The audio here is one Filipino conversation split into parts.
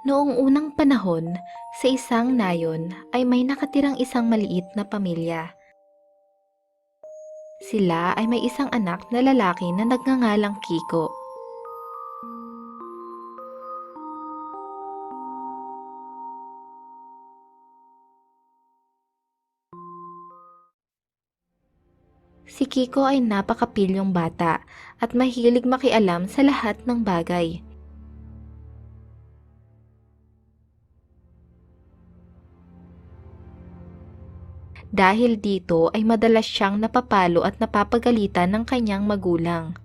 Noong unang panahon, sa isang nayon ay may nakatirang isang maliit na pamilya. Sila ay may isang anak na lalaki na nagngangalang Kiko. Si Kiko ay napakapilyong bata at mahilig makialam sa lahat ng bagay. Dahil dito ay madalas siyang napapalo at napapagalitan ng kanyang magulang.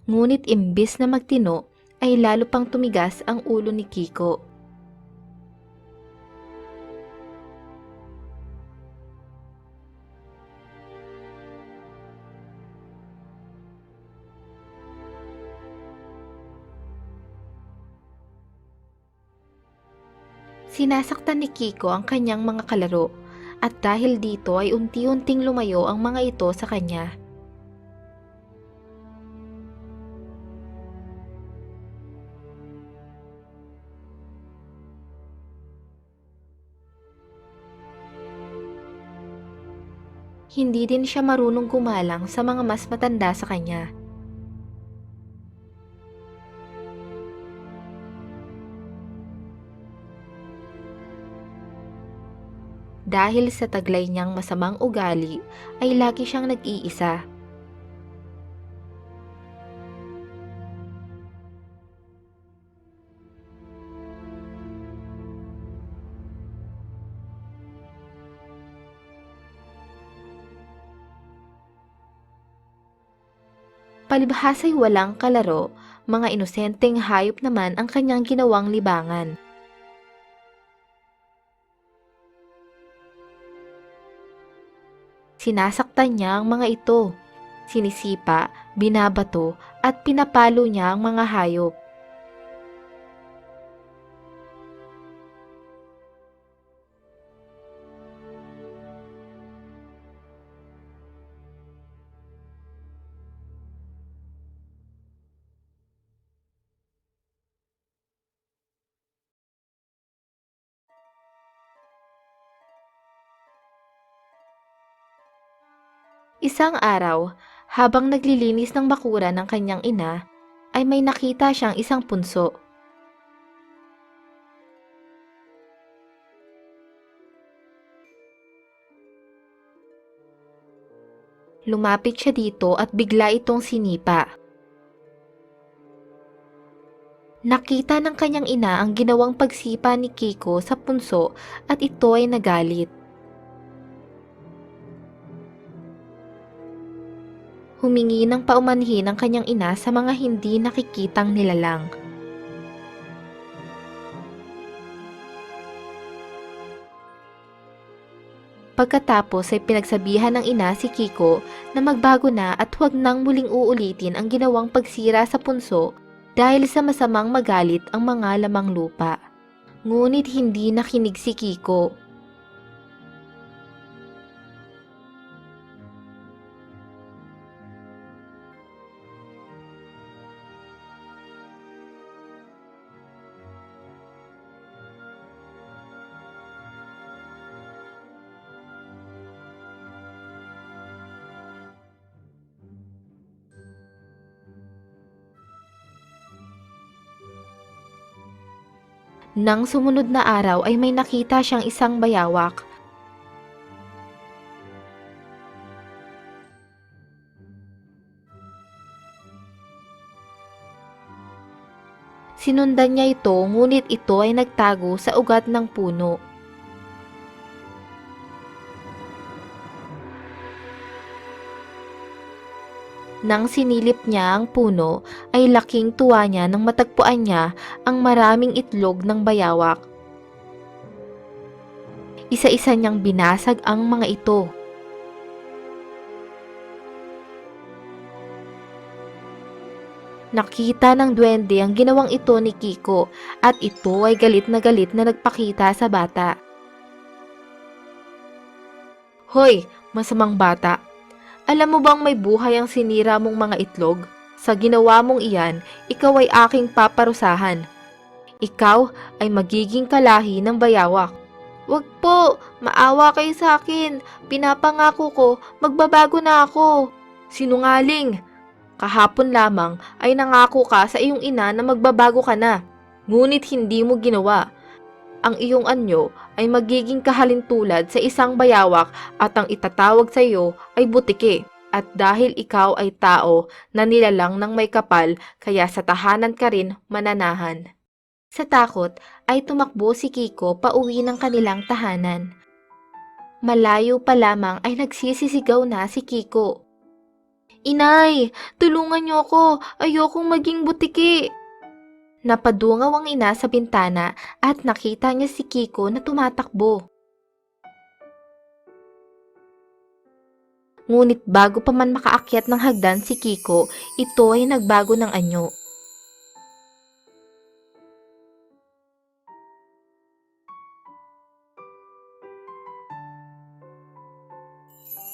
Ngunit imbis na magtino, ay lalo pang tumigas ang ulo ni Kiko. Sinasaktan ni Kiko ang kanyang mga kalaro at dahil dito ay unti-unting lumayo ang mga ito sa kanya. Hindi din siya marunong gumalang sa mga mas matanda sa kanya. Dahil sa taglay niyang masamang ugali, ay lagi siyang nag-iisa. Palibhasa'y walang kalaro, mga inosenteng hayop naman ang kanyang ginawang libangan. Sinasaktan niya ang mga ito. Sinisipa, binabato, at pinapalo niya ang mga hayop. Isang araw, habang naglilinis ng bakuran ng kanyang ina, ay may nakita siyang isang punso. Lumapit siya dito at bigla itong sinipa. Nakita ng kanyang ina ang ginawang pagsipa ni Kiko sa punso at ito ay nagalit. Humingi ng paumanhin ang kanyang ina sa mga hindi nakikitang nilalang. Pagkatapos ay pinagsabihan ng ina si Kiko na magbago na at huwag nang muling uulitin ang ginawang pagsira sa punso dahil sa masamang magalit ang mga lamang lupa. Ngunit hindi nakinig si Kiko. Nang sumunod na araw ay may nakita siyang isang bayawak. Sinundan niya ito ngunit ito ay nagtago sa ugat ng puno. Nang sinilip niya ang puno ay laking tuwa niya nang matagpuan niya ang maraming itlog ng bayawak. Isa-isa niyang binasag ang mga ito. Nakita ng duwende ang ginawang ito ni Kiko at ito ay galit na nagpakita sa bata. Hoy, masamang bata! Alam mo bang may buhay ang sinira mong mga itlog? Sa ginawa mong iyan, ikaw ay aking paparusahan. Ikaw ay magiging kalahi ng bayawak. Wag po, maawa kayo sa akin. Pinapangako ko, magbabago na ako. Sinungaling! Kahapon lamang ay nangako ka sa iyong ina na magbabago ka na. Ngunit hindi mo ginawa. Ang iyong anyo ay magiging kahalintulad sa isang bayawak at ang itatawag sa iyo ay butike. At dahil ikaw ay tao na nilalang ng may kapal, kaya sa tahanan ka rin mananahan. Sa takot ay tumakbo si Kiko pauwi ng kanilang tahanan. Malayo pa lamang ay nagsisisigaw na si Kiko. Inay, tulungan niyo ako. Ayokong maging butiki. Napadungaw ang ina sa bintana at nakita niya si Kiko na tumatakbo. Ngunit bago pa man makaakyat ng hagdan si Kiko, ito ay nagbago ng anyo.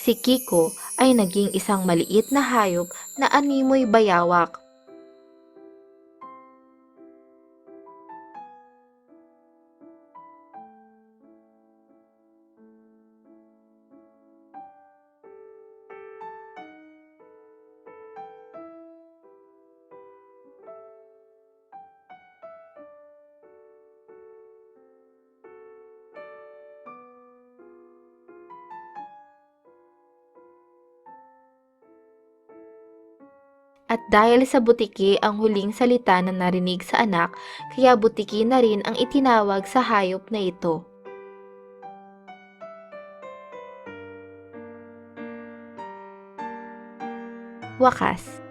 Si Kiko ay naging isang maliit na hayop na animoy bayawak. At dahil sa butiki ang huling salita na narinig sa anak, kaya butiki na rin ang itinawag sa hayop na ito. Wakas.